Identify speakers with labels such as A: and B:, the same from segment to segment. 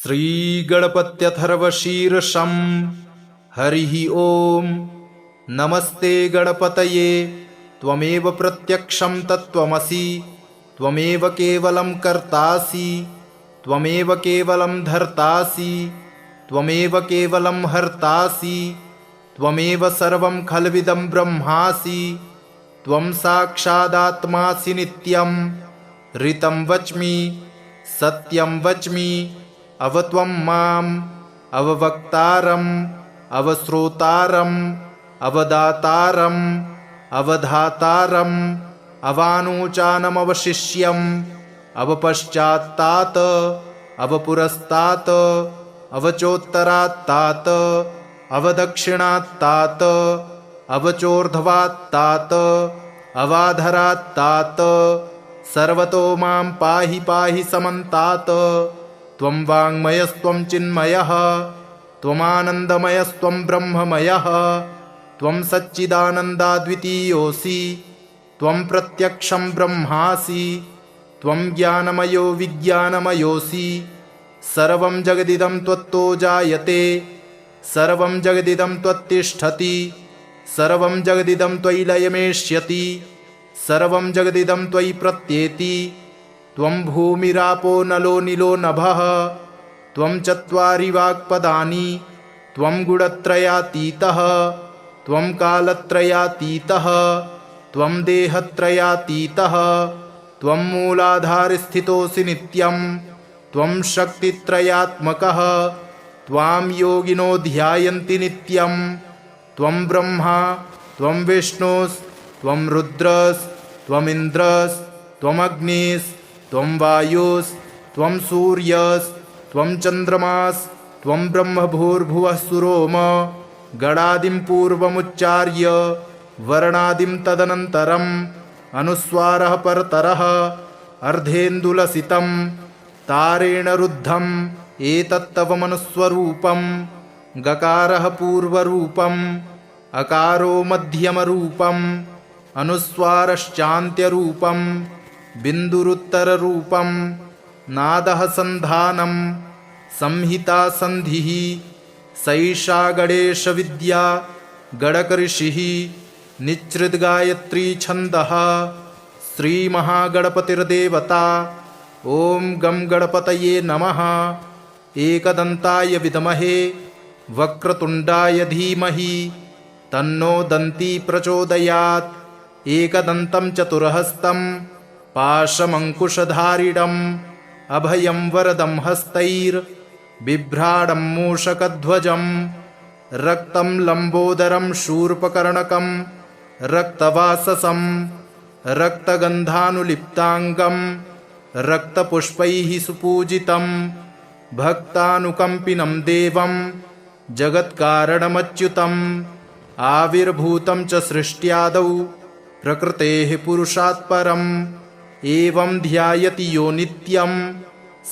A: श्रीगणपत्यथर्वशीर्षं हरिः ॐ। नमस्ते गणपतये त्वमेव प्रत्यक्षं तत्त्वमसि, त्वमेव केवलं कर्तासि, त्वमेव केवलं धर्तासि, त्वमेव केवलं हर्तासि, त्वमेव सर्वं खल्विदं ब्रह्मासि, त्वं साक्षादात्मासि नित्यं। ऋतं वच्मि सत्यं वच्मि, अवत्वं माम् अववक्तारम् अवश्रोतारम् अवदातारम् अवधातारम् अवानुचानमवशिष्यम् अवपश्चात्तात् अवपुरस्तात् अवचोत्तरात्तात् अवदक्षिणात्तात् अवचोर्ध्वात्तात् अवाधरात्तात् सर्वतो मां पाहि पाहि समन्तात्। त्वं वाङ्मयस्त्वं चिन्मयः, त्वमानन्दमयस्त्वं ब्रह्ममयः, त्वं सच्चिदानन्दाद्वितीयोऽसि, त्वं प्रत्यक्षं ब्रह्मासि, त्वं ज्ञानमयो विज्ञानमयोऽसि। सर्वं जगदिदं त्वत्तो जायते, सर्वं जगदिदं त्वत्तिष्ठति, सर्वं जगदिदं त्वयि लयमेष्यति, सर्वं जगदिदं त्वयि प्रत्येति। त्वं भूमिरापो नलो नीलो नभः, त्वं चत्वारि वाक्पदानि, त्वं गुणत्रयातीतः, त्वं कालत्रयातीतः, त्वं देहत्रयातीतः, त्वं मूलाधारस्थितोऽसि नित्यं, त्वं शक्तित्रयात्मकः, त्वां योगिनो ध्यायन्ति नित्यं। त्वं ब्रह्मा त्वं विष्णुस्त्वं रुद्रस्त्वमिन्द्रस् त्वमग्निस् त्वं वायुस् त्वं सूर्यस् त्वं चन्द्रमास् त्वं ब्रह्मभूर्भुवः सुरोम। गणादिं पूर्वमुच्चार्य वर्णादिं तदनन्तरम् अनुस्वारः परतरः अर्धेन्दुलसितं तारेण रुद्धम् एतत्तव मनुस्वरूपम्। गकारः पूर्वरूपम्, अकारो मध्यमरूपम्, अनुस्वारश्चान्त्यरूपम्, बिन्दुरुत्तररूपम्। नादः सन्धानं, संहिता सन्धिः, सैषा गणेशविद्या गणकऋषिः। निच्छृद्गायत्री छन्दः, श्रीमहागणपतिर्देवता। ॐ गं गणपतये नमः। एकदन्ताय विद्महे वक्रतुण्डाय धीमहि तन्नो दन्ती प्रचोदयात्। एकदन्तं चतुर्हस्तं पाशमङ्कुशधारिणम् अभयं वरदं हस्तैर्बिभ्राणं मूषकध्वजं। रक्तं लम्बोदरं शूर्पकर्णकं रक्तवाससं, रक्तगन्धानुलिप्ताङ्गं रक्तपुष्पैः सुपूजितं। भक्तानुकम्पिनं देवं जगत्कारणमच्युतम्। आविर्भूतं च सृष्ट्यादौ प्रकृतेः पुरुषात् परम्। एवं ध्यायति यो नित्यं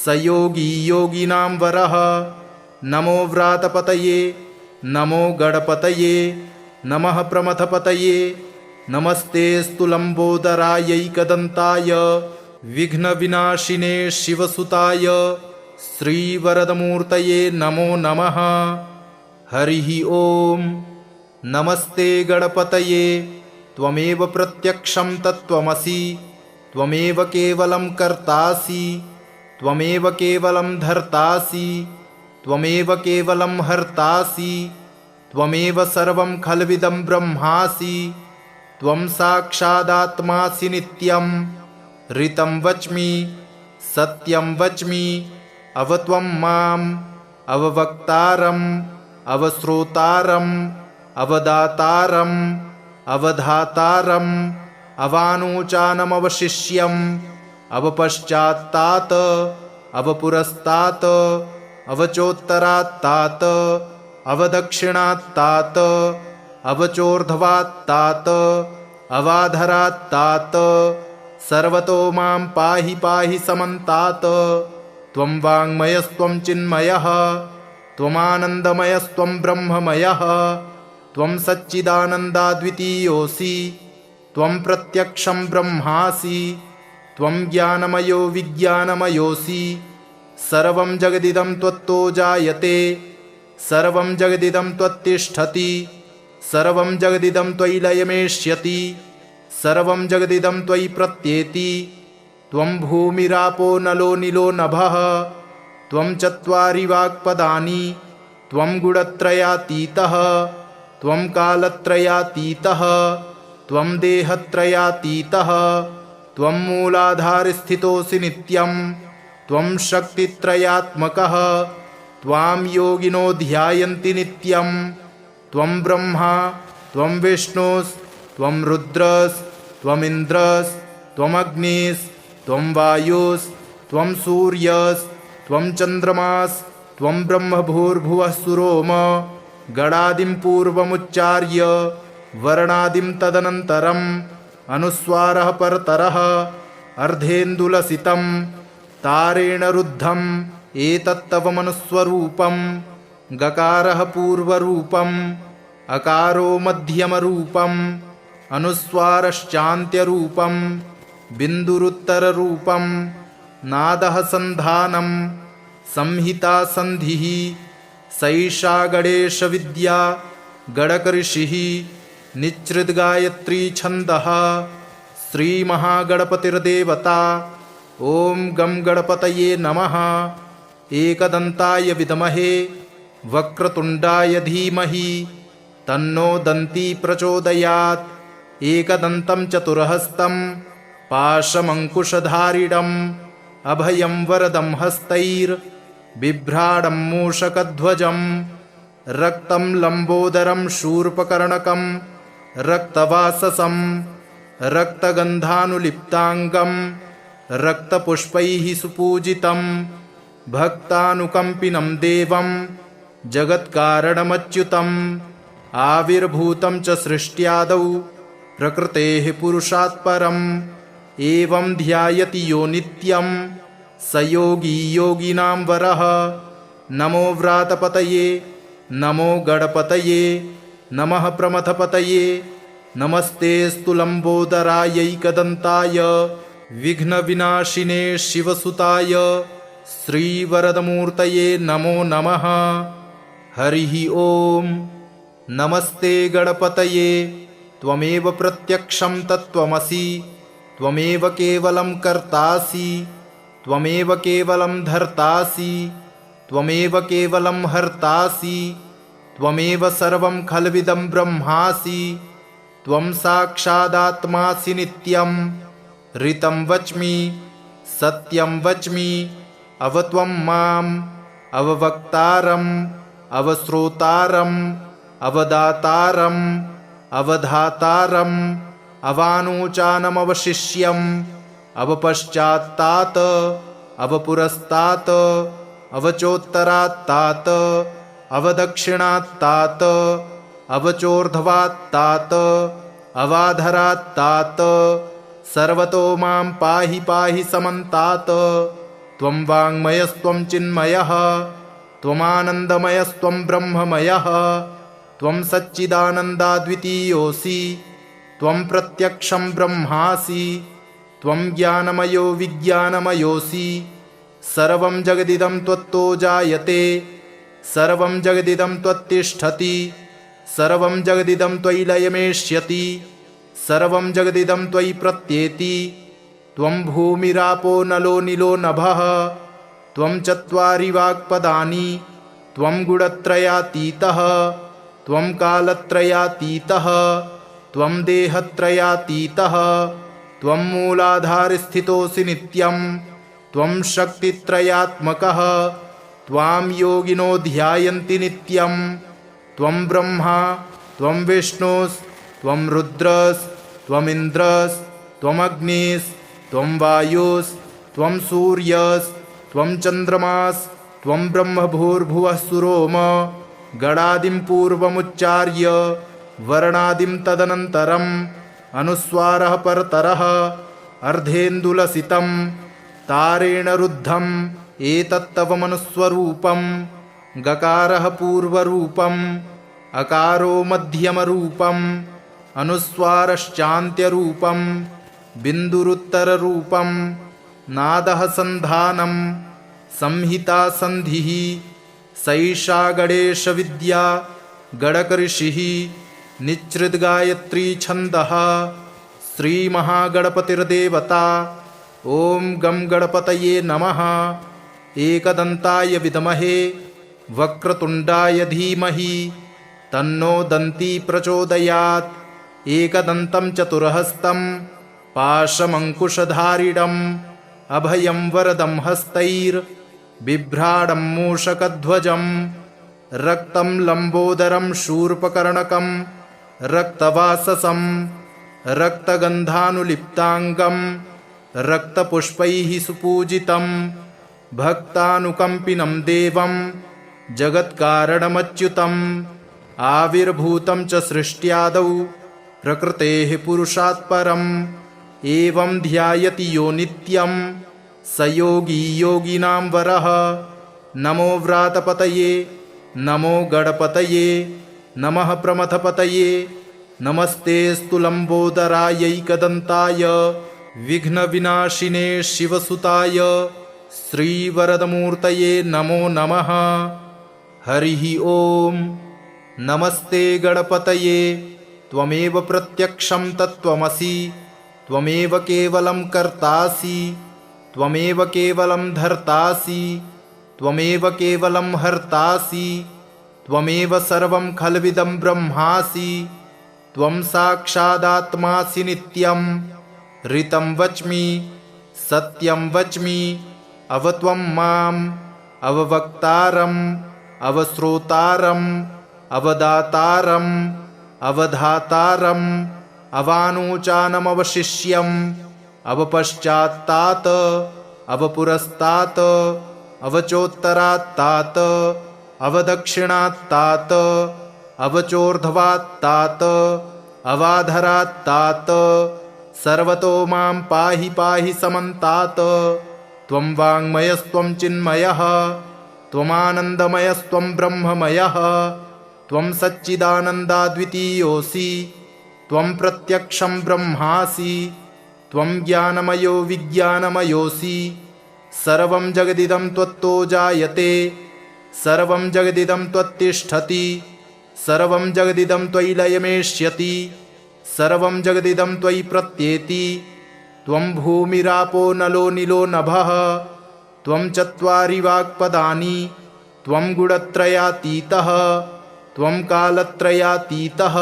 A: स योगी योगिनां वरः। नमो व्रातपतये नमो गणपतये नमः प्रमथपतये। नमस्तेऽस्तु लम्बोदरायैकदन्ताय विघ्नविनाशिने शिवसुताय श्रीवरदमूर्तये नमो नमः। हरिः ॐ। नमस्ते गणपतये त्वमेव प्रत्यक्षं तत्त्वमसि, त्वमेव केवलं कर्तासि, त्वमेव केवलं धर्तासि, त्वमेव केवलं हर्तासि, त्वमेव सर्वं खल्विदं ब्रह्मासि, त्वं साक्षादात्मासि नित्यं। ऋतं वच्मि सत्यं वच्मि, अवत्वं माम् अववक्तारम् अवश्रोतारम् अवदातारम् अवधातारम् अवानुचानमवशिष्यम् अवपश्चात्तात् अवपुरस्तात् अवचोत्तरात्तात् अवदक्षिणात्तात् अवचोर्ध्वात्तात् अवाधरात्तात् सर्वतो मां पाहि पाहि समन्तात्। त्वं वाङ्मयस्त्वं चिन्मयः, त्वमानन्दमयस्त्वं ब्रह्ममयः, त्वं सच्चिदानन्दाद्वितीयोऽसि, त्वं प्रत्यक्षं ब्रह्मासि, त्वं ज्ञानमयो विज्ञानमयोऽसि। सर्वं जगदिदं त्वत्तो जायते, सर्वं जगदिदं त्वत्तिष्ठति, सर्वं जगदिदं त्वयि लयमेष्यति, सर्वं जगदिदं त्वयि प्रत्येति। त्वं भूमिरापो नलो नीलो नभः, त्वं चत्वारि वाक्पदानि, त्वं गुणत्रयातीतः, त्वं कालत्रयातीतः, त्वं देहत्रयातीतः, त्वं मूलाधारस्थितोऽसि नित्यं, त्वं शक्तित्रयात्मकः, त्वां योगिनो ध्यायन्ति नित्यं। त्वं ब्रह्मा त्वं विष्णुस्त्वं रुद्रस्त्वमिन्द्रस्त्वमग्निस्त्वं वायुस्त्वं सूर्यस्त्वं चन्द्रमास्त्वं ब्रह्म भूर्भुवः सुरोम गणादिं पूर्वमुच्चार्य वर्णादिं तदनन्तरम् अनुस्वारः परतरः अर्धेन्दुलसितं तारेण रुद्धम् एतत्तव मनुस्वरूपं। गकारः पूर्वरूपम्, अकारो मध्यमरूपम्, अनुस्वारश्चान्त्यरूपम्, बिन्दुरुत्तररूपम्, नादः सन्धानं, संहिता सन्धिः। सैषा गणेशविद्या गणकऋषिः निच्छृद्गायत्री छन्दः। श्रीमहागणपतिर्देवता। ॐ गं गणपतये नमः। एकदन्ताय विद्महे वक्रतुण्डाय धीमहि तन्नो दन्ती प्रचोदयात्। एकदन्तं चतुर्हस्तं पाशमङ्कुशधारिणम् अभयं वरदं हस्तैर्बिभ्राणं मूषकध्वजं रक्तं लम्बोदरं शूर्पकर्णकं रक्तवाससं रक्तगन्धानुलिप्ताङ्गं रक्तपुष्पैः सुपूजितं भक्तानुकम्पिनं देवं जगत्कारणमच्युतम् आविर्भूतं च सृष्ट्यादौ प्रकृतेः पुरुषात् परम् एवं ध्यायति यो नित्यं स योगी योगिनां वरः। नमो व्रातपतये नमो गणपतये नमः प्रमथपतये नमस्तेऽस्तु लम्बोदरायैकदन्ताय विघ्नविनाशिने शिवसुताय श्रीवरदमूर्तये नमो नमः। हरिः ॐ। नमस्ते गणपतये त्वमेव प्रत्यक्षं तत्त्वमसि, त्वमेव केवलं कर्तासि, त्वमेव केवलं धर्तासि, त्वमेव केवलं हर्तासि, त्वमेव सर्वं खल्विदं ब्रह्मासि, त्वं साक्षादात्मासि नित्यं। ऋतं वच्मि सत्यं वच्मि अवत्वं माम् अववक्तारम् अवश्रोतारम् अवदातारम् अवधातारम् अवानूचानमवशिष्यम् अवपश्चात्तात् अवपुरस्तात् अवचोत्तरात्तात् अवदक्षिणात्तात् अवचोर्ध्वात्तात् अवाधरात्तात् सर्वतो मां पाहि पाहि समन्तात्। त्वं वाङ्मयस्त्वं चिन्मयः त्वमानन्दमयस्त्वं ब्रह्ममयः त्वं सच्चिदानन्दाद्वितीयोऽसि त्वं प्रत्यक्षं ब्रह्मासि त्वं ज्ञानमयो विज्ञानमयोऽसि। सर्वं जगदिदं त्वत्तो जायते, सर्वं जगदिदं त्वत्तिष्ठति, सर्वं जगदिदं त्वयि लयमेष्यति, सर्वं जगदिदं त्वयि प्रत्येति। त्वं भूमिरापो नलो नीलो नभः, त्वं चत्वारि वाक्पदानि, त्वं गुणत्रयातीतः, त्वं कालत्रयातीतः, त्वं देहत्रयातीतः, त्वं मूलाधारस्थितोऽसि नित्यं, त्वं शक्तित्रयात्मकः, त्वां योगिनो ध्यायन्ति नित्यं। त्वं ब्रह्मा त्वं विष्णुस्त्वं रुद्रस्त्वमिन्द्रस्त्वमग्निस्त्वं वायुस्त्वं सूर्यस्त्वं चन्द्रमास्त्वं ब्रह्म भूर्भुवः सुरोम गणादिं पूर्वमुच्चार्य वर्णादिं तदनन्तरम् अनुस्वारः परतरः अर्धेन्दुलसितं तारेण रुद्धम् एतत्तव मनुस्वरूपं। गकारः पूर्वरूपम्, अकारो मध्यमरूपम्, अनुस्वारश्चान्त्यरूपम्, बिन्दुरुत्तररूपम्, नादः सन्धानं, संहिता संधिः सैषा गणेशविद्या गणकऋषिः निच्छृद्गायत्री छन्दः श्रीमहागणपतिर्देवता। ॐ गं गणपतये नमः। एकदन्ताय विद्महे वक्रतुण्डाय धीमहि तन्नो दन्ती प्रचोदयात्। एकदन्तं चतुर्हस्तं पाशमङ्कुशधारिणम् अभयं वरदं हस्तैर्बिभ्राडं मूषकध्वजं रक्तं लम्बोदरं शूर्पकर्णकं रक्तवाससं रक्तगन्धानुलिप्ताङ्गं रक्तपुष्पैः सुपूजितं भक्तानुकम्पिनं देवं जगत्कारणमच्युतम् आविर्भूतं च सृष्ट्यादौ प्रकृतेः पुरुषात् परम् एवं ध्यायति यो नित्यं स योगी योगिनां वरः। नमो व्रातपतये नमो गणपतये नमः प्रमथपतये नमस्तेऽस्तु लम्बोदरायैकदन्ताय विघ्नविनाशिने शिवसुताय श्रीवरदमूर्तये नमो नमः। हरिः ॐ। नमस्ते गणपतये त्वमेव प्रत्यक्षं तत्त्वमसि त्वमेव केवलं कर्तासि त्वमेव केवलं धर्तासि त्वमेव केवलं हर्तासि त्वमेव सर्वं खल्विदं ब्रह्मासि त्वं साक्षादात्मासि नित्यं ऋतं वच्मि सत्यं वच्मि अवत्वं माम् अववक्तारम् अवश्रोतारम् अवदातारम् अवधातारम् अवानूचानमवशिष्यम् अवपश्चात्तात् अवपुरस्तात् अवचोत्तरात्तात् अवदक्षिणात्तात् अवचोर्ध्वात्तात् अवाधरात्तात् सर्वतो मां पाहि पाहि समन्तात्। त्वं वाङ्मयस्त्वं चिन्मयः त्वमानन्दमयस्त्वं ब्रह्ममयः त्वं सच्चिदानन्दाद्वितीयोऽसि त्वं प्रत्यक्षं ब्रह्मासि त्वं ज्ञानमयो विज्ञानमयोऽसि सर्वं जगदिदं त्वत्तो जायते सर्वं जगदिदं त्वत्तिष्ठति सर्वं जगदिदं त्वयि लयमेष्यति सर्वं जगदिदं त्वयि प्रत्येति। त्वं भूमिरापो नलो निलो नभः त्वं चत्वारि वाक्पदानि त्वं गुणत्रयातीतः त्वं कालत्रयातीतः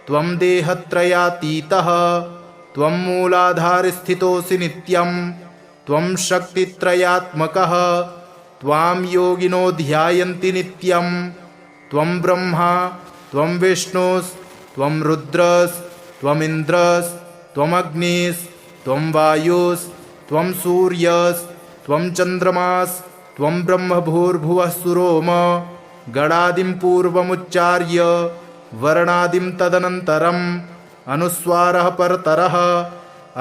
A: त्वं देहत्रयातीतः त्वं मूलाधारस्थितोऽसि नित्यं त्वं शक्तित्रयात्मकः त्वां योगिनो ध्यायन्ति नित्यं त्वं ब्रह्मा त्वं विष्णुस्त्वं रुद्रस्त्वमिन्द्रस्त्वमग्निस्त्वं वायुस्त्वं सूर्यस्त्वं चन्द्रमास्त्वं ब्रह्मभूर्भुवः सुरोम गणादिं पूर्वमुच्चार्य वर्णादिं तदनन्तरम् अनुस्वारः परतरः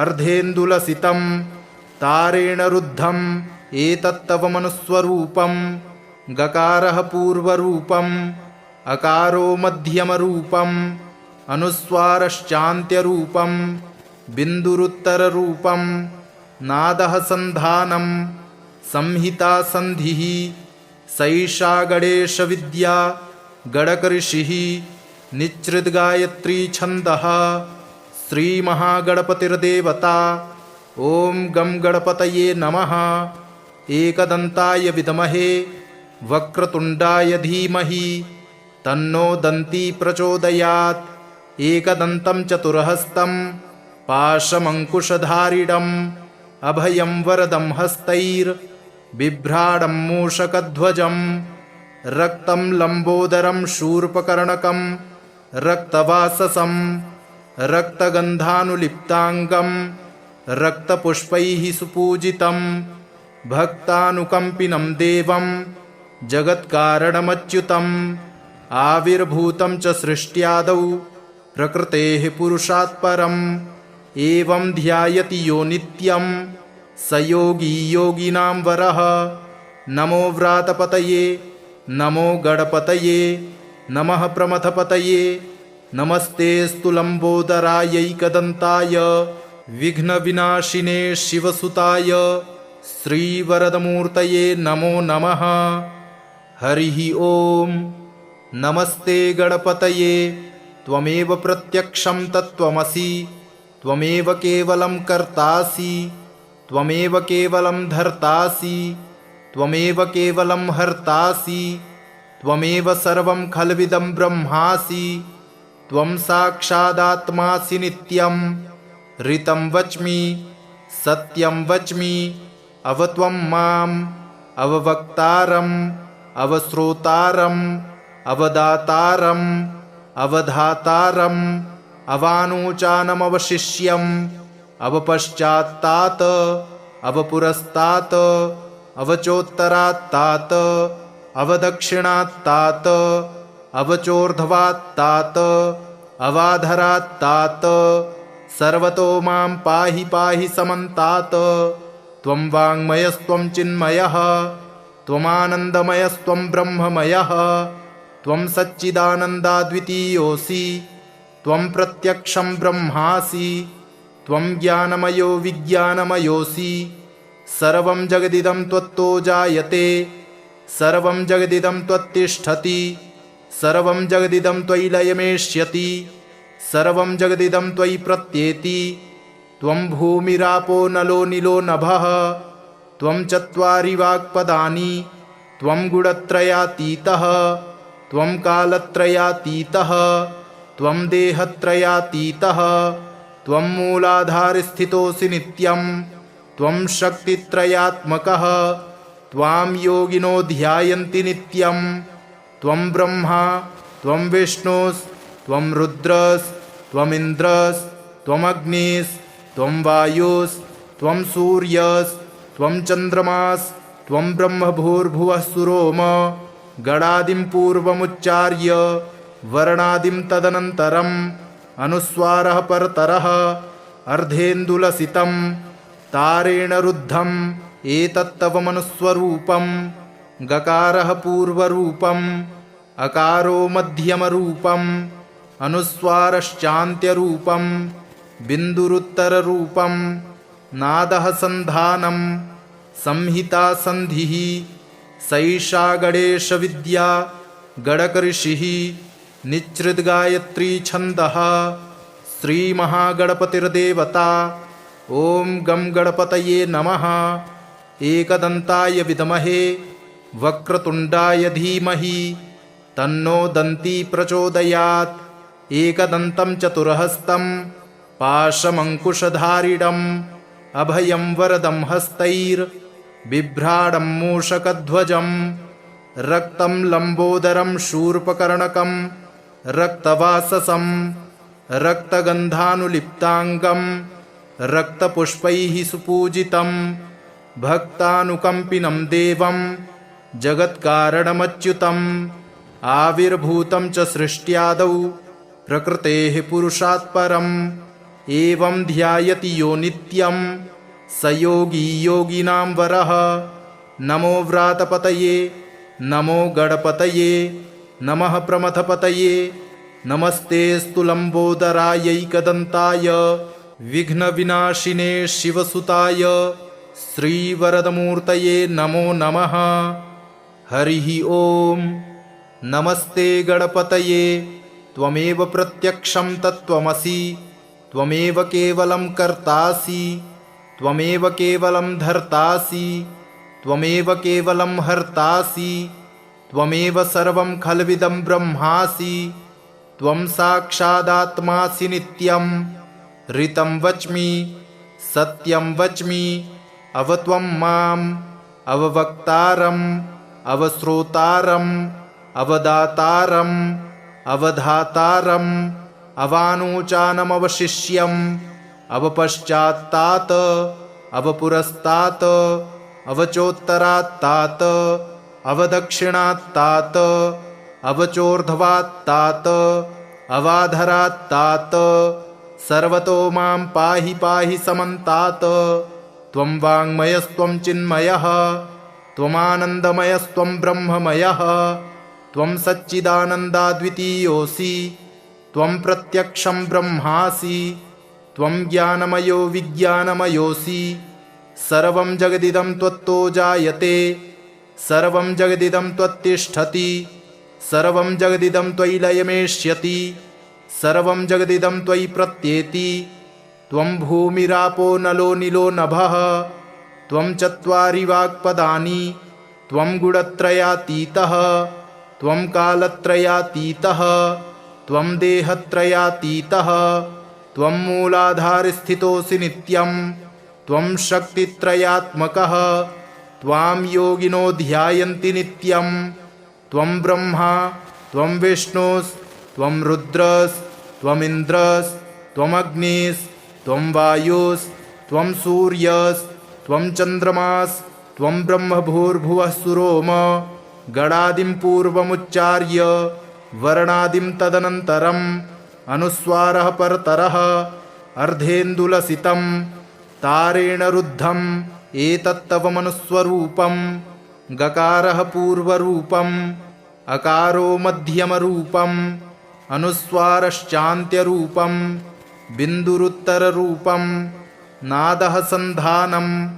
A: अर्धेन्दुलसितं तारेण रुद्धम् एतत्तव मनुस्वरूपं गकारः पूर्वरूपम् अकारो मध्यमरूपम् अनुस्वारश्चान्त्यरूपं बिन्दुरुत्तररूपं नादः सन्धानं संहिता संधिः सैषा गणेशविद्या गणकऋषिः निच्छृद्गायत्री छन्दः श्रीमहागणपतिर्देवता। ॐ गं गणपतये नमः। एकदन्ताय विद्महे वक्रतुण्डाय धीमहि तन्नो दन्ती प्रचोदयात्। एकदन्तं चतुर्हस्तं पाशमङ्कुशधारिणम् अभयं वरदं हस्तैर्बिभ्राडं मूषकध्वजं रक्तं लम्बोदरं शूर्पकर्णकं रक्तवाससं रक्तगन्धानुलिप्ताङ्गं रक्तपुष्पैः सुपूजितं भक्तानुकम्पिनं देवं जगत्कारणमच्युतम् आविर्भूतं च सृष्ट्यादौ प्रकृतेः पुरुषात् परम् एवं ध्यायति यो नित्यं स योगी योगिनां वरः। नमो व्रातपतये नमो गणपतये नमः प्रमथपतये नमस्तेऽस्तु लम्बोदरायैकदन्ताय विघ्नविनाशिने शिवसुताय श्रीवरदमूर्तये नमो नमः। हरिः ओम्। नमस्ते गणपतये। त्वमेव प्रत्यक्षं तत्त्वमसि। त्वमेव केवलं कर्तासि। त्वमेव केवलं धर्तासि। त्वमेव केवलं हर्तासि। त्वमेव सर्वं खल्विदं ब्रह्मासि। त्वं साक्षादात्मासि नित्यं। ऋतं वच्मि सत्यं वच्मि। अवत्वं माम् अववक्तारम् अवश्रोतारम् अवदातारम् अवधातारम् अवानोचानमवशिष्यम् अवपश्चात्तात् अवपुरस्तात् अवचोत्तरात्तात् अवदक्षिणात्तात् अवचोर्ध्वात्तात् अवाधरात्तात् सर्वतो मां पाहि पाहि समन्तात्। त्वं वाङ्मयस्त्वं चिन्मयः त्वमानन्दमयस्त्वं ब्रह्ममयः। त्वं सच्चिदानन्दाद्वितीयोऽसि। त्वं प्रत्यक्षं ब्रह्मासि। त्वं ज्ञानमयो विज्ञानमयोऽसि। सर्वं जगदिदं त्वत्तो जायते। सर्वं जगदिदं त्वत्तिष्ठति। सर्वं जगदिदं त्वयि लयमेष्यति। सर्वं जगदिदं त्वयि प्रत्येति। त्वं भूमिरापो नलो निलो नभः। त्वं चत्वारि वाक्पदानि। त्वं गुणत्रयातीतः। त्वं कालत्रयातीतः। त्वं देहत्रयातीतः। त्वं मूलाधारस्थितोऽसि नित्यं। त्वं शक्तित्रयात्मकः। त्वां योगिनो ध्यायन्ति नित्यं। त्वं ब्रह्मा त्वं विष्णुस्त्वं रुद्रस्त्वमिन्द्रस् त्वमग्निस् त्वं वायुस्त्वं सूर्यस्त्वं चन्द्रमास् त्वं ब्रह्मभूर्भुवः सुरोम। गणादिं पूर्वमुच्चार्य वर्णादिं तदनन्तरम् अनुस्वारः परतरः अर्धेन्दुलसितं तारेण रुद्धम् एतत्तव मनुस्वरूपं। गकारः पूर्वरूपम् अकारो मध्यमरूपम् अनुस्वारश्चान्त्यरूपं बिन्दुरुत्तररूपं। नादः सन्धानं संहिता सन्धिः। सैषा गणेशविद्या गणकऋषिः निच्छृद्गायत्री छन्दः। श्रीमहागणपतिर्देवता। ॐ गं गणपतये नमः। एकदन्ताय विद्महे वक्रतुण्डाय धीमहि तन्नो दन्ती प्रचोदयात्। एकदन्तं चतुर्हस्तं पाशमङ्कुशधारिणम् अभयं वरदं हस्तैर्बिभ्राणं मूषकध्वजम्। रक्तं लम्बोदरं शूर्पकर्णकं रक्तवाससं रक्तगन्धानुलिप्ताङ्गं रक्तपुष्पैः सुपूजितं। भक्तानुकम्पिनं देवं जगत्कारणमच्युतम्। आविर्भूतं च सृष्ट्यादौ प्रकृतेः पुरुषात् परम्। एवं ध्यायति यो नित्यं स योगी योगिनां वरः। नमो व्रातपतये नमो गणपतये नमः प्रमथपतये। नमस्तेऽस्तु लम्बोदरायैकदन्ताय विघ्नविनाशिने शिवसुताय श्रीवरदमूर्तये नमो नमः। हरिः ओम्। नमस्ते गणपतये। त्वमेव प्रत्यक्षं तत्त्वमसि। त्वमेव केवलं कर्तासि। त्वमेव केवलं धर्तासि। त्वमेव केवलं हर्तासि। त्वमेव सर्वं खल्विदं ब्रह्मासि। त्वं साक्षादात्मासि नित्यं। ऋतं वच्मि सत्यं वच्मि। अवत्वं माम् अववक्तारम् अवश्रोतारम् अवदातारम् अवधातारम् अवानोचानमवशिष्यम् अवपश्चात्तात् अवपुरस्तात् अवचोत्तरात्तात् अवदक्षिणात्तात् अवचोर्ध्वात्तात् अवाधरात्तात् सर्वतो मां पाहि पाहि समन्तात्। त्वं वाङ्मयस्त्वं चिन्मयः त्वमानन्दमयस्त्वं ब्रह्ममयः। त्वं सच्चिदानन्दाद्वितीयोऽसि। त्वं प्रत्यक्षं ब्रह्मासि। त्वं ज्ञानमयो विज्ञानमयोऽसि। सर्वं जगदिदं त्वत्तो जायते, सर्वं जगदिदं त्वत्तिष्ठति, सर्वं जगदिदं त्वयि लयमेष्यति, सर्वं जगदिदं त्वयि प्रत्येति। त्वं भूमिरापो नलो निलो नभः, त्वं चत्वारि वाक्पदानि, त्वं गुणत्रयातीतः, त्वं कालत्रयातीतः, त्वं देहत्रयातीतः, त्वं मूलाधारस्थितोऽसि नित्यं, त्वं शक्तित्रयात्मकः, त्वां योगिनो ध्यायन्ति नित्यं। त्वं ब्रह्मा त्वं विष्णुस्त्वं रुद्रस्त्वमिन्द्रस्त्वमग्निस्त्वं वायुस्त्वं सूर्यस्त्वं चन्द्रमास्त्वं ब्रह्म भूर्भुवः सुरोम। गणादिं पूर्वमुच्चार्य वर्णादिं तदनन्तरम् अनुस्वारः परतरः अर्धेन्दुलसितं तारेण रुद्धम् एतत्तव मनुस्वरूपं। गकारः पूर्वरूपम्, अकारो मध्यमरूपम्, अनुस्वारश्चान्त्यरूपम्, बिन्दुरुत्तररूपम्, नादः सन्धानम्,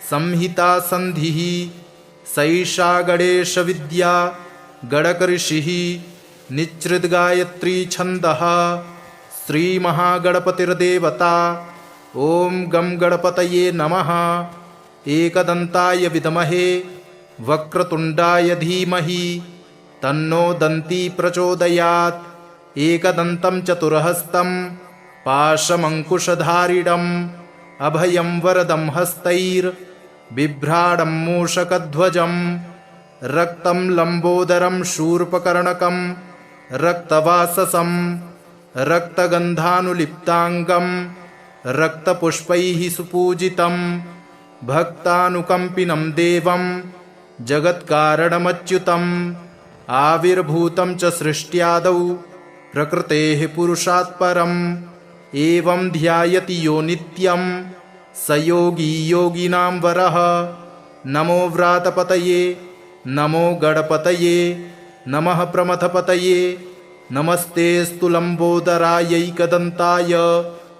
A: संहिता सन्धिः। सैषा गणेशविद्या गणकऋषिः निच्छृद्गायत्री छन्दः। श्रीमहागणपतिर्देवता। ॐ गं गणपतये नमः। एकदन्ताय विद्महे वक्रतुण्डाय धीमहि तन्नो दन्ती प्रचोदयात्। एकदन्तं चतुर्हस्तं पाशमङ्कुशधारिणम् अभयं वरदं हस्तैर्बिभ्राणं मूषकध्वजम् रक्तं लम्बोदरं शूर्पकर्णकं रक्तवाससं रक्तगन्धानुलिप्ताङ्गं रक्तपुष्पैः सुपूजितं भक्तानुकम्पिनं देवं जगत्कारणमच्युतम् आविर्भूतं च सृष्ट्यादौ प्रकृतेः पुरुषात् परम् एवं ध्यायति यो नित्यं स योगी योगिनां वरः। नमो व्रातपतये नमो गणपतये नमः प्रमथपतये नमस्तेऽस्तु लम्बोदरायैकदन्ताय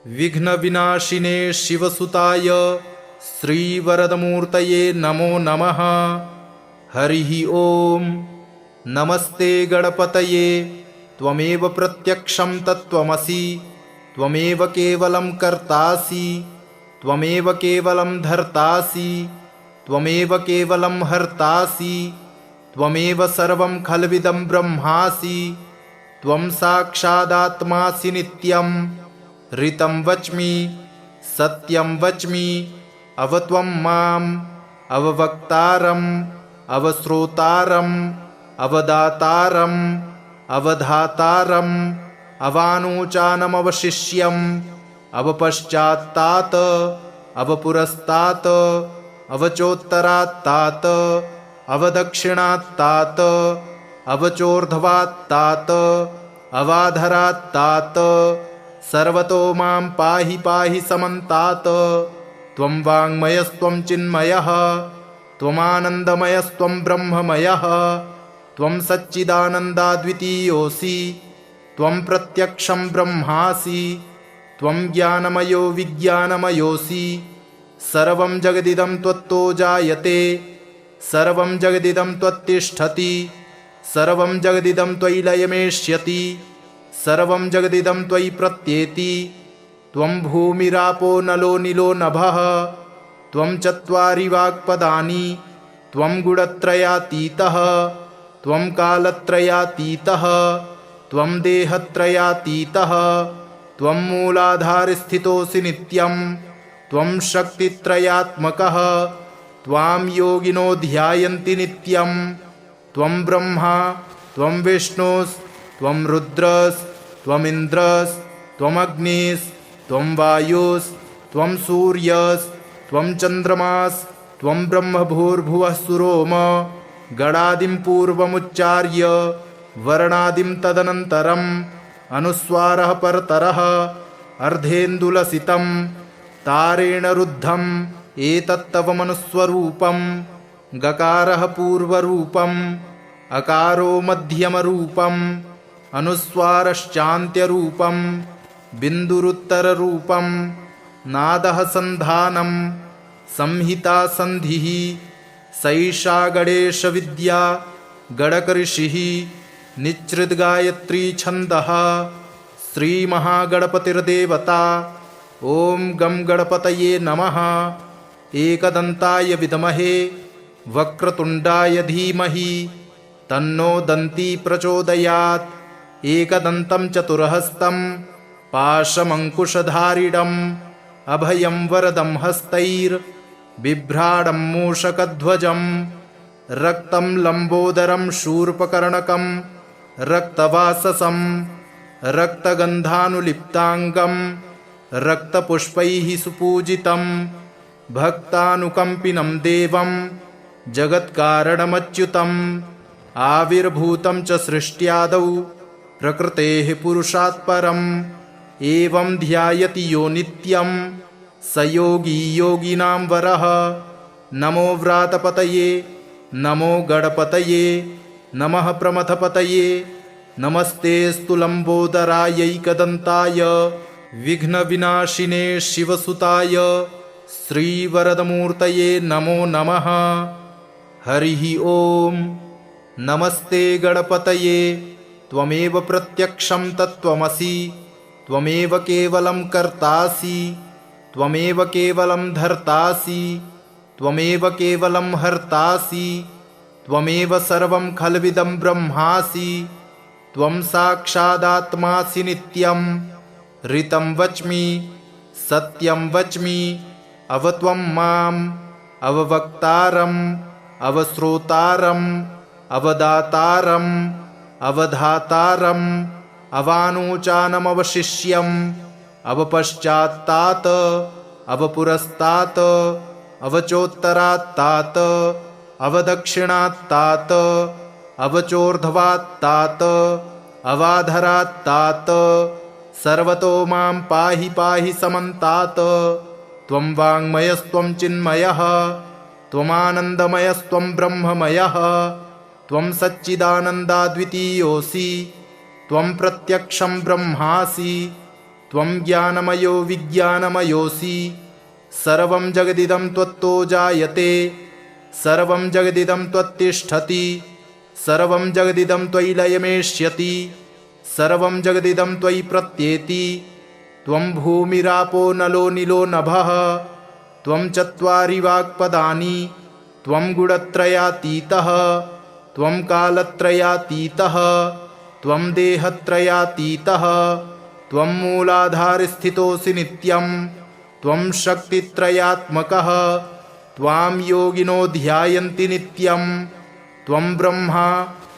A: विघ्नविनाशिने शिवसुताय श्रीवरदमूर्तये नमो नमः। हरिः ॐ। नमस्ते गणपतये। त्वमेव प्रत्यक्षं तत्त्वमसि, त्वमेव केवलं कर्तासि, त्वमेव केवलं धर्तासि, त्वमेव केवलं हर्तासि, त्वमेव सर्वं खल्विदं ब्रह्मासि। त्वं साक्षादात्मासि नित्यं। ऋतं वच्मि सत्यं वच्मि अवत्वं माम् अववक्तारम् अवश्रोतारम् अवदातारम् अवधातारम् अवानूचानमवशिष्यम् अवपश्चात्तात् अवपुरस्तात् अवचोत्तरात्तात् अवदक्षिणात्तात् अवचोर्ध्वात्तात् अवाधरात्तात् सर्वतो मां पाहि पाहि समन्तात्। त्वं वाङ्मयस्त्वं चिन्मयः त्वमानन्दमयस्त्वं ब्रह्ममयः त्वं सच्चिदानन्दाद्वितीयोऽसि त्वं प्रत्यक्षं ब्रह्मासि त्वं ज्ञानमयो विज्ञानमयोऽसि। सर्वं जगदिदं त्वत्तो जायते, सर्वं जगदिदं त्वत्तिष्ठति, सर्वं जगदिदं त्वयि लयमेष्यति, सर्वं जगदिदं त्वयि प्रत्येति। त्वं भूमिरापो नलो निलो नभः, त्वं चत्वारि वाक्पदानि, त्वं गुणत्रयातीतः, त्वं कालत्रयातीतः, त्वं देहत्रयातीतः, त्वं मूलाधारस्थितोऽसि नित्यं, त्वं शक्तित्रयात्मकः, त्वां योगिनो ध्यायन्ति नित्यं। त्वं ब्रह्मा त्वं विष्णुस्त्वं रुद्रस्त्वमिन्द्रस्त्वमग्निस्त्वं वायुस्त्वं सूर्यस्त्वं चन्द्रमास्त्वं ब्रह्म भूर्भुवः सुरोम। गणादिं पूर्वमुच्चार्य वर्णादिं तदनन्तरम् अनुस्वारः परतरः अर्धेन्दुलसितं तारेण रुद्धम् एतत्तव मनुस्वरूपं। गकारः पूर्वरूपम्, अकारो मध्यमरूपम्, अनुस्वारश्चान्त्यरूपम्, बिन्दुरुत्तररूपम्, नादः सन्धानम्, संहिता संधिः सैषा गणेशविद्या गणकऋषिः निच्छृद्गायत्री छन्दः श्रीमहागणपतिर्देवता। ॐ गं गणपतये नमः। एकदन्ताय विद्महे वक्रतुण्डाय धीमहि तन्नो दन्ती प्रचोदयात्। एकदन्तं चतुर्हस्तं पाशमङ्कुशधारिणम् अभयं वरदं हस्तैर्बिभ्राणं मूषकध्वजं रक्तं लम्बोदरं शूर्पकर्णकं रक्तवाससं रक्तगन्धानुलिप्ताङ्गं रक्तपुष्पैः सुपूजितं भक्तानुकम्पिनं देवं जगत्कारणमच्युतम् आविर्भूतं च सृष्ट्यादौ प्रकृतेः पुरुषात् परम् एवं ध्यायति यो नित्यं स योगी योगिनां वरः। नमो व्रातपतये नमो गणपतये नमः प्रमथपतये नमस्तेऽस्तु लम्बोदरायैकदन्ताय विघ्नविनाशिने शिवसुताय श्रीवरदमूर्तये नमो नमः। हरिः ॐ। नमस्ते गणपतये त्वमेव प्रत्यक्षं तत्त्वमसि त्वमेव केवलं कर्तासि त्वमेव केवलं धर्तासि त्वमेव केवलं हर्तासि त्वमेव सर्वं खल्विदं ब्रह्मासि त्वं साक्षादात्मासि नित्यं ऋतं वच्मि सत्यं वच्मि अवत्वं माम् अववक्तारम् अवश्रोतारम् अवदातारम् अवधातारम् अवानूचानमवशिष्यम् अवपश्चात्तात् अवपुरस्तात् अवचोत्तरात्तात् अवदक्षिणात्तात् अवचोर्ध्वात्तात् अवाधरात्तात् सर्वतो मां पाहि पाहि समन्तात्। त्वं वाङ्मयस्त्वं चिन्मयः त्वमानन्दमयस्त्वं ब्रह्ममयः त्वं सच्चिदानन्दाद्वितीयोऽसि त्वं प्रत्यक्षं ब्रह्मासि त्वं ज्ञानमयो विज्ञानमयोऽसि सर्वं जगदिदं त्वत्तो जायते सर्वं जगदिदं त्वत्तिष्ठति सर्वं जगदिदं त्वयि लयमेष्यति सर्वं जगदिदं त्वयि प्रत्येति। त्वं भूमिरापो नलो निलो नभः त्वं चत्वारि वाक्पदानि त्वं गुणत्रयातीतः त्वं कालत्रयातीतः त्वं देहत्रयातीतः त्वं मूलाधारस्थितोऽसि नित्यं त्वं शक्तित्रयात्मकः त्वां योगिनो ध्यायन्ति नित्यं त्वं ब्रह्मा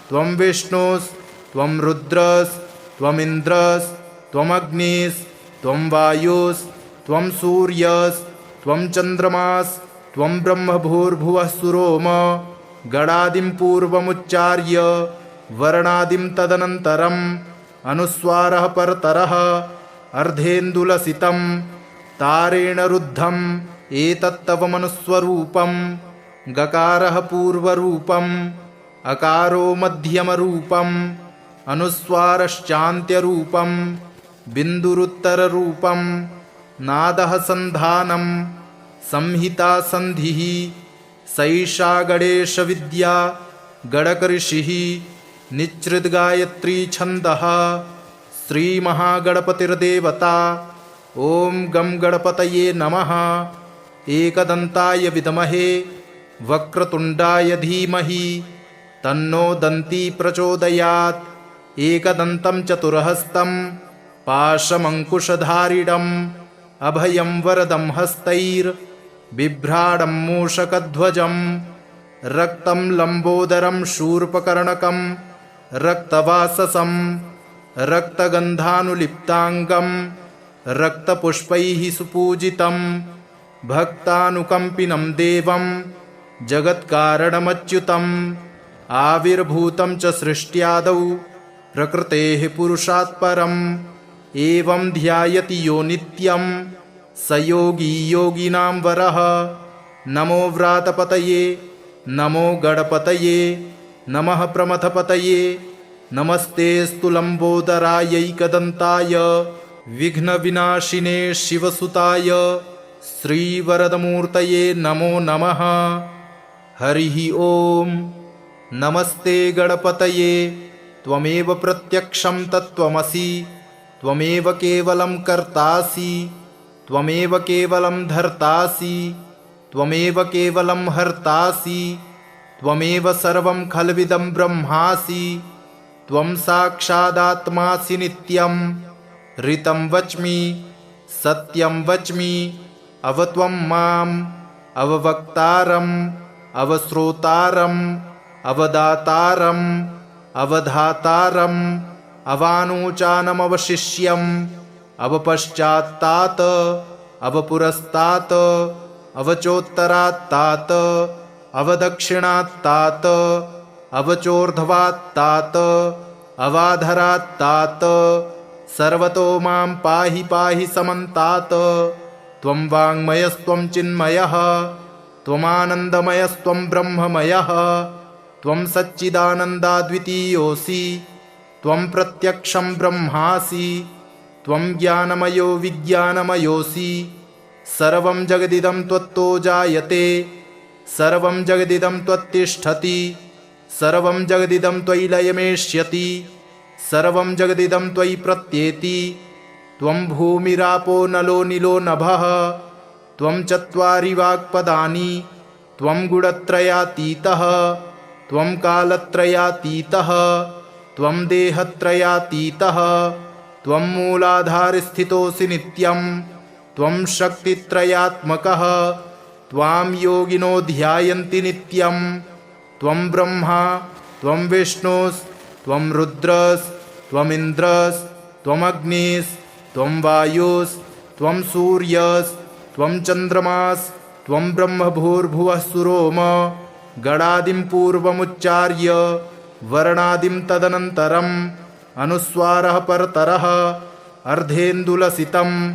A: त्वं विष्णुस्त्वं रुद्रस्त्वमिन्द्रस्त्वमग्निस्त्वं वायुस्त्वं सूर्यस्त्वं चन्द्रमास्त्वं ब्रह्मभूर्भुवः सुरोम गणादिं पूर्वमुच्चार्य वर्णादिं तदनन्तरम् अनुस्वारः परतरः अर्धेन्दुलसितं तारेण रुद्धम् एतत्तव मनुस्वरूपं गकारः पूर्वरूपम् अकारो मध्यमरूपम् अनुस्वारश्चान्त्यरूपं बिन्दुरुत्तररूपं नादः सन्धानं संहिता संधिः सैषा गणेशविद्या गणकऋषिः निच्छृद्गायत्री छन्दः श्रीमहागणपतिर्देवता। ॐ गं गणपतये नमः। एकदन्ताय विद्महे वक्रतुण्डाय धीमहि तन्नो दन्ती प्रचोदयात्। एकदन्तं चतुर्हस्तं पाशमङ्कुशधारिणम् अभयं वरदं हस्तैर्बिभ्राणं मूषकध्वजं रक्तं लम्बोदरं शूर्पकर्णकं रक्तवाससं रक्तगन्धानुलिप्ताङ्गं रक्तपुष्पैः सुपूजितं भक्तानुकम्पिनं देवं जगत्कारणमच्युतम् आविर्भूतं च सृष्ट्यादौ प्रकृतेः पुरुषात् परम् एवं ध्यायति यो नित्यं स योगी योगिनां वरः। नमो व्रातपतये नमो गणपतये नमः प्रमथपतये नमस्तेऽस्तु लम्बोदरायैकदन्ताय विघ्नविनाशिने शिवसुताय श्रीवरदमूर्तये नमो नमः। हरिः ओम्। नमस्ते गणपतये। त्वमेव प्रत्यक्षं तत्त्वमसि। त्वमेव केवलं कर्तासि। त्वमेव केवलं धर्तासि। त्वमेव केवलं हर्तासि। त्वमेव सर्वं खल्विदं ब्रह्मासि। त्वं साक्षादात्मासि नित्यं। ऋतं वच्मि सत्यं वच्मि। अवत्वं माम् अववक्तारम् अवश्रोतारम् अवदातारम् अवधातारम् अवानोचानमवशिष्यम् अवपश्चात्तात् अवपुरस्तात् अवचोत्तरात्तात् अवदक्षिणात्तात् अवचोर्ध्वात्तात् अवाधरात्तात् सर्वतो मां पाहि पाहि समन्तात्। त्वं वाङ्मयस्त्वं चिन्मयः त्वमानन्दमयस्त्वं ब्रह्ममयः। त्वं सच्चिदानन्दाद्वितीयोऽसि। त्वं प्रत्यक्षं ब्रह्मासि। त्वं ज्ञानमयो विज्ञानमयोऽसि। सर्वं जगदिदं त्वत्तो जायते। सर्वं जगदिदं त्वत्तिष्ठति। सर्वं जगदिदं त्वयि लयमेष्यति। सर्वं जगदिदं त्वयि प्रत्येति। त्वं भूमिरापो नलो निलो नभः। त्वं चत्वारि वाक्पदानि। त्वं गुणत्रयातीतः। त्वं कालत्रयातीतः। त्वं देहत्रयातीतः। त्वं मूलाधारस्थितोऽसि नित्यं। त्वं शक्तित्रयात्मकः। त्वां योगिनो ध्यायन्ति नित्यं। त्वं ब्रह्मा त्वं विष्णुस्त्वं रुद्रस्त्वमिन्द्रस् त्वमग्निस् त्वं वायुस्त्वं सूर्यस्त्वं चन्द्रमास् त्वं ब्रह्मभूर्भुवः सुरोम। गणादिं पूर्वमुच्चार्य वर्णादिं तदनन्तरम् अनुस्वारः परतरः अर्धेन्दुलसितं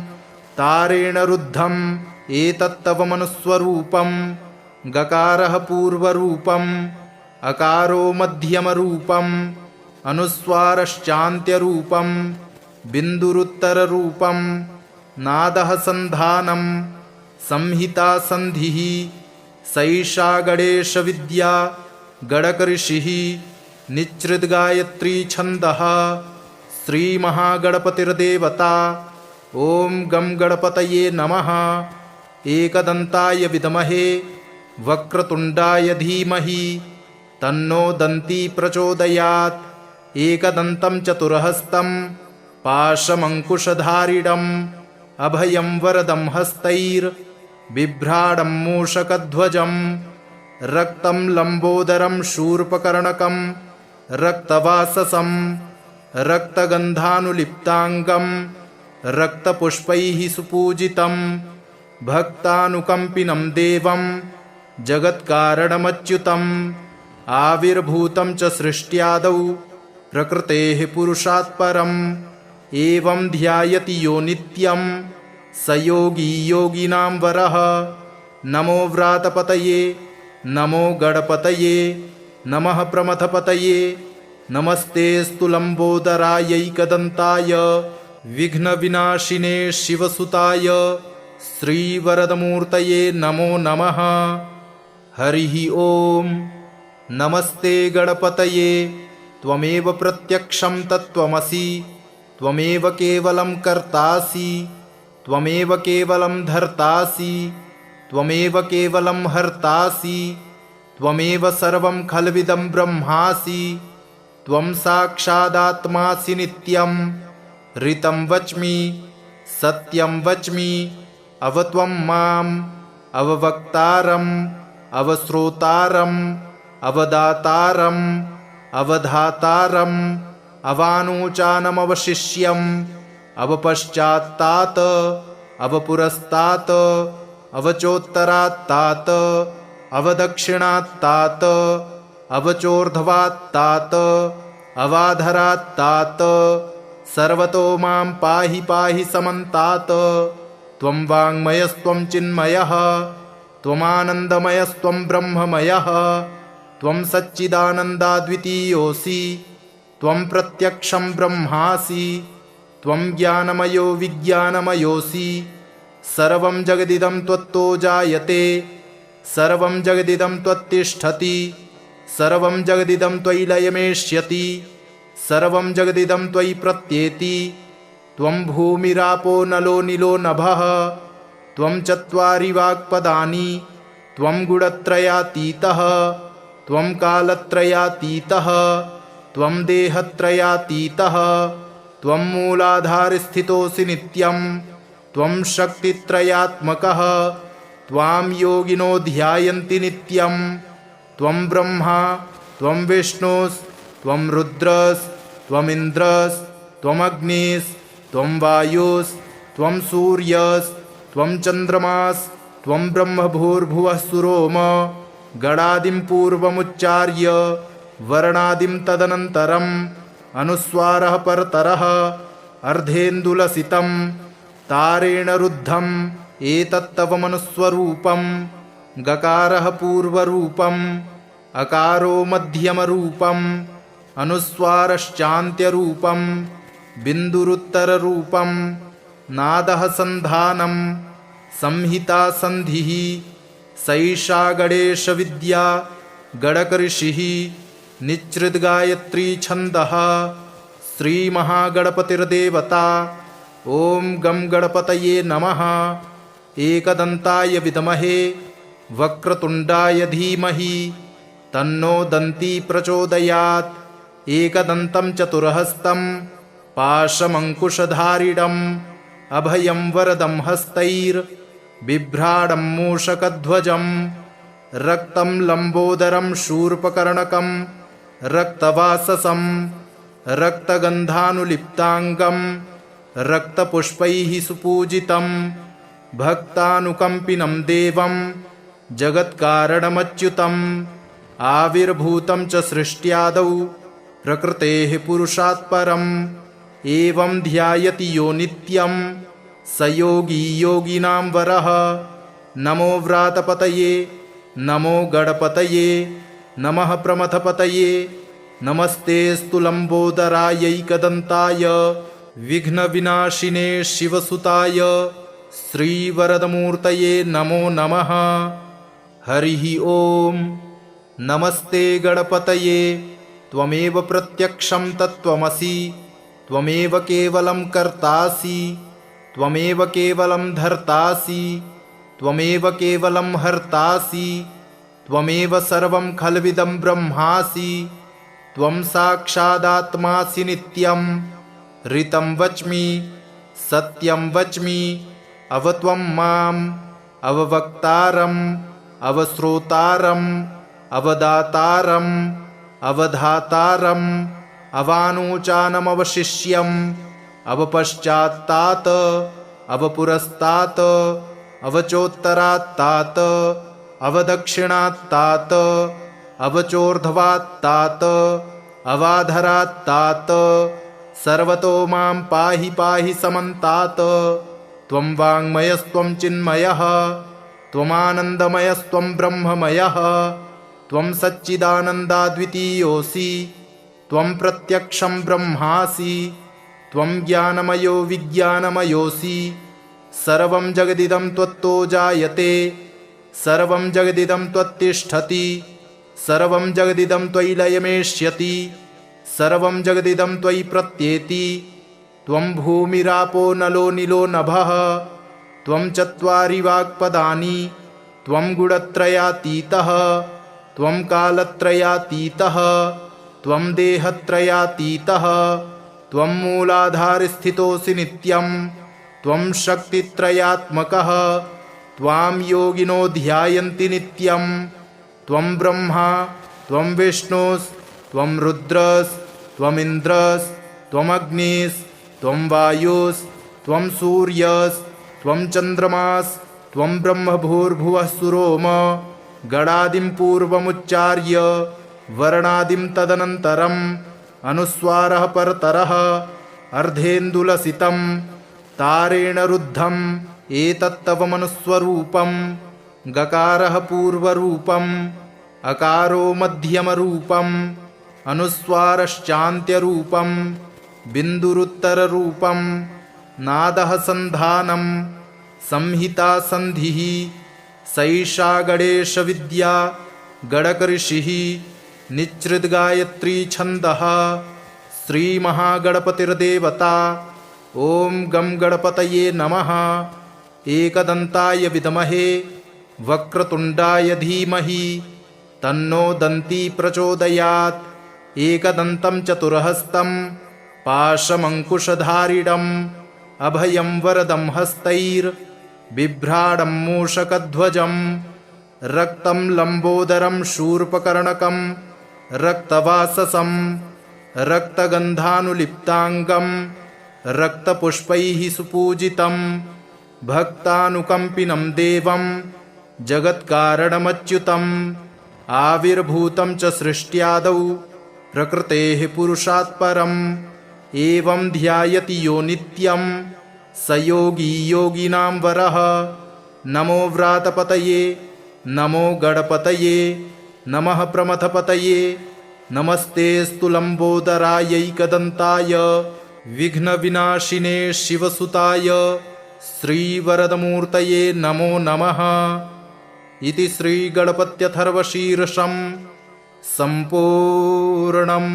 A: तारेण रुद्धम् एतत्तव मनुस्वरूपं। गकारः पूर्वरूपम् अकारो मध्यमरूपम् अनुस्वारश्चान्त्यरूपं बिन्दुरुत्तररूपं। नादः सन्धानं संहिता सन्धिः। सैषा गणेशविद्या गणकऋषिः निच्छृद्गायत्री छन्दः। श्रीमहागणपतिर्देवता। ॐ गं गणपतये नमः। एकदन्ताय विद्महे वक्रतुण्डाय धीमहि तन्नो दन्ती प्रचोदयात्। एकदन्तं चतुर्हस्तं पाशमङ्कुशधारिणम् अभयं वरदं हस्तैर्बिभ्राणं मूषकध्वजम्। रक्तं लम्बोदरं शूर्पकर्णकं रक्तवाससं रक्तगन्धानुलिप्ताङ्गं रक्तपुष्पैः सुपूजितं। भक्तानुकम्पिनं देवं जगत्कारणमच्युतम्। आविर्भूतं च सृष्ट्यादौ प्रकृतेः पुरुषात् परम्। एवं ध्यायति यो नित्यं स योगी योगिनां वरः। नमो व्रातपतये नमो गणपतये नमः प्रमथपतये। नमस्तेऽस्तु लम्बोदरायैकदन्ताय विघ्नविनाशिने शिवसुताय श्रीवरदमूर्तये नमो नमः। हरिः ओम्। नमस्ते गणपतये। त्वमेव प्रत्यक्षं तत्त्वमसि। त्वमेव केवलं कर्तासि। त्वमेव केवलं धर्तासि। त्वमेव केवलं हर्तासि। त्वमेव सर्वं खल्विदं ब्रह्मासि। त्वं साक्षादात्मासि नित्यं। ऋतं वच्मि सत्यं वच्मि। अवत्वं माम् अववक्तारम् अवश्रोतारम् अवदातारम् अवधातारम् अवानोचानमवशिष्यम् अवपश्चात्तात् अवपुरस्तात् अवचोत्तरात्तात् अवदक्षिणात्तात् अवचोर्ध्वात्तात् अवाधरात्तात् सर्वतो मां पाहि पाहि समन्तात्। त्वं वाङ्मयस्त्वं चिन्मयः त्वमानन्दमयस्त्वं ब्रह्ममयः। त्वं सच्चिदानन्दाद्वितीयोऽसि। त्वं प्रत्यक्षं ब्रह्मासि। त्वं ज्ञानमयो विज्ञानमयोऽसि। सर्वं जगदिदं त्वत्तो जायते, सर्वं जगदिदं त्वत्तिष्ठति, सर्वं जगदिदं त्वयि लयमेष्यति, सर्वं जगदिदं त्वयि प्रत्येति। त्वं भूमिरापो नलो निलो नभः, त्वं चत्वारि वाक्पदानि, त्वं गुणत्रयातीतः, त्वं कालत्रयातीतः, त्वं देहत्रयातीतः, त्वं मूलाधारस्थितोऽसि नित्यं, त्वं शक्तित्रयात्मकः, त्वां योगिनो ध्यायन्ति नित्यं। त्वं ब्रह्मा त्वं विष्णुस्त्वं रुद्रस्त्वमिन्द्रस्त्वमग्निस्त्वं वायुस्त्वं सूर्यस्त्वं चन्द्रमास्त्वं ब्रह्म भूर्भुवः सुरोम। गणादिं पूर्वमुच्चार्य वर्णादिं तदनन्तरम् अनुस्वारः परतरः अर्धेन्दुलसितं तारेण रुद्धम् एतत्तव मनुस्वरूपं। गकारः पूर्वरूपम्, अकारो मध्यमरूपम्, अनुस्वारश्चान्त्यरूपम्, बिन्दुरुत्तररूपम्, नादः सन्धानं, संहिता सन्धिः। सैषा गणेशविद्या गणकऋषिः निच्छृद्गायत्री छन्दः। श्रीमहागणपतिर्देवता। ॐ गं गणपतये नमः। एकदन्ताय विद्महे वक्रतुण्डाय धीमहि तन्नो दन्ती प्रचोदयात्। एकदन्तं चतुर्हस्तं पाशमङ्कुशधारिणम् अभयं वरदं हस्तैर्बिभ्राणं मूषकध्वजम्। रक्तं लम्बोदरं शूर्पकर्णकं रक्तवाससं रक्तगन्धानुलिप्ताङ्गं रक्तपुष्पैः सुपूजितं। भक्तानुकम्पिनं देवं जगत्कारणमच्युतम्। आविर्भूतं च सृष्ट्यादौ प्रकृतेः पुरुषात् परम्। एवं ध्यायति यो नित्यं स योगी योगिनां वरः। नमो व्रातपतये नमो गणपतये नमः प्रमथपतये। नमस्तेऽस्तु लम्बोदरायैकदन्ताय विघ्नविनाशिने शिवसुताय श्रीवरदमूर्तये नमो नमः। हरिः ॐ। नमस्ते गणपतये। त्वमेव प्रत्यक्षं तत्त्वमसि, त्वमेव केवलं कर्तासि, त्वमेव केवलं धर्तासि, त्वमेव केवलं हर्तासि, त्वमेव सर्वं खल्विदं ब्रह्मासि। त्वं साक्षादात्मासि नित्यं। ऋतं वच्मि सत्यं वच्मि अवत्वं माम् अववक्तारम् अवश्रोतारम् अवदातारम् अवधातारम् अवानूचानमवशिष्यम् अवपश्चात्तात् अवपुरस्तात् अवचोत्तरात्तात् अवदक्षिणात्तात् अवचोर्ध्वात्तात् अवाधरात्तात्। सर्वतो मां पाहि पाहि समन्तात्। त्वं वाङ्मयस्त्वं चिन्मयः, त्वमानन्दमयस्त्वं ब्रह्ममयः। त्वं सच्चिदानन्दाद्वितीयोऽसि, त्वं प्रत्यक्षं ब्रह्मासि, त्वं ज्ञानमयो विज्ञानमयोऽसि। सर्वं जगदिदं त्वत्तो जायते, सर्वं जगदिदं त्वत्तिष्ठति, सर्वं जगदिदं त्वयि लयमेष्यति, सर्वं जगदिदं त्वयि प्रत्येति। त्वं भूमिरापो नलो निलो नभः, त्वं चत्वारि वाक्पदानि, त्वं गुणत्रयातीतः, त्वं कालत्रयातीतः, त्वं देहत्रयातीतः, त्वं मूलाधारस्थितोऽसि नित्यं, त्वं शक्तित्रयात्मकः, त्वां योगिनो ध्यायन्ति नित्यं। त्वं ब्रह्मा त्वं विष्णुस्त्वं रुद्रस्त्वमिन्द्रस्त्वमग्निस्त्वं वायुस्त्वं सूर्यस्त्वं चन्द्रमास्त्वं ब्रह्म भूर्भुवः सुरोम। गणादिं पूर्वमुच्चार्य वर्णादिं तदनन्तरम् अनुस्वारः परतरः अर्धेन्दुलसितं तारेण रुद्धम् एतत्तव मनुस्वरूपं। गकारः पूर्वरूपम्, अकारो मध्यमरूपम्, अनुस्वारश्चान्त्यरूपम्, बिन्दुरुत्तररूपम्, नादः सन्धानं, संहिता संधिः सैषा गणेशविद्या गणकऋषिः निच्छृद्गायत्री छन्दः श्रीमहागणपतिर्देवता। ॐ गं गणपतये नमः। एकदन्ताय विद्महे वक्रतुण्डाय धीमहि तन्नो दन्ती प्रचोदयात्। एकदन्तं चतुर्हस्तं पाशमङ्कुशधारिणम् अभयं वरदं हस्तैर्बिभ्राणं मूषकध्वजम् रक्तं लम्बोदरं शूर्पकर्णकं रक्तवाससं रक्तगन्धानुलिप्ताङ्गं रक्तपुष्पैः सुपूजितं भक्तानुकम्पिनं देवं जगत्कारणमच्युतम् आविर्भूतं च सृष्ट्यादौ प्रकृतेः पुरुषात् परम् एवं ध्यायति यो नित्यं स योगी योगिनां वरः। नमो व्रातपतये नमो गणपतये नमः प्रमथपतये नमस्तेऽस्तु लम्बोदरायैकदन्ताय विघ्नविनाशिने शिवसुताय श्रीवरदमूर्तये नमो नमः। इति श्रीगणपत्यथर्वशीर्षं सम्पूर्णम्।